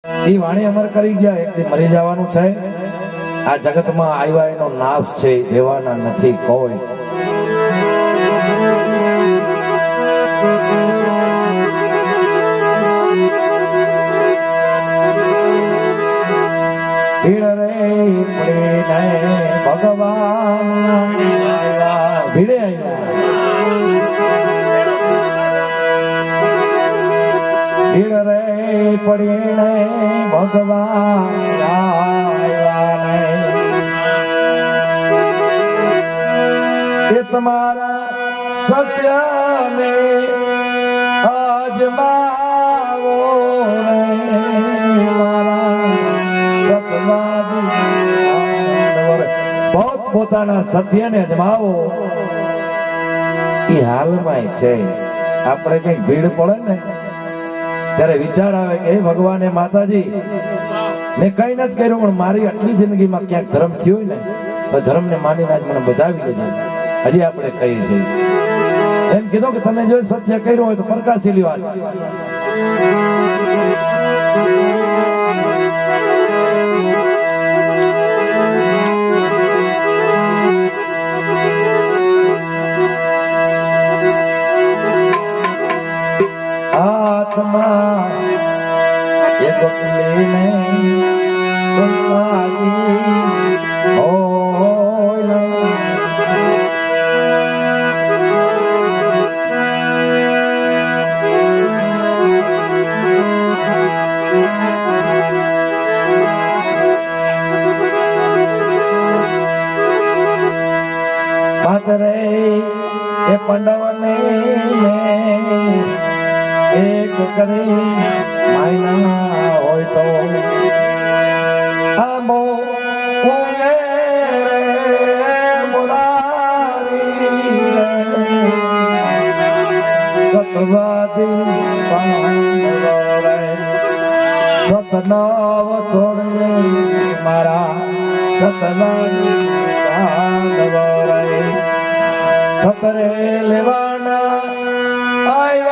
એ વાણી અમર કરી ગયા, એક દી મરી જવાનું છે. આ જગતમાં આવ્યા એનો નાશ છે, રહેવાના નથી કોઈ. ભગવાન ભીડે ભીડ રે પડીને ભગવાન એ તમારા સત્યને અજમાવો પોતાના સત્યને અજમાવો. એ હાલમાં છે. આપણે કઈ ભીડ પડે ને ત્યારે વિચાર આવે કે ભગવાને માતાજી મેં કઈ નથી કર્યું, પણ મારી આટલી જિંદગીમાં ક્યાંક ધર્મ થયો હોય ને તો ધર્મને માનીને આજ મને બચાવી લેજો. હજી આપણે કહીએ છીએ એમ કીધું કે તમે જો સત્ય કર્યું હોય તો પ્રકાશી લ્યો. આજ આત્મા એક લઈને પાતરે એ પાંડવને એક કરી માયના હોય તો આમો કોને રે મુરારી સતવાદી પાંડવ સતનાવ છોડે મારા સતવાદી પાંડવ સતરે લેવાના આય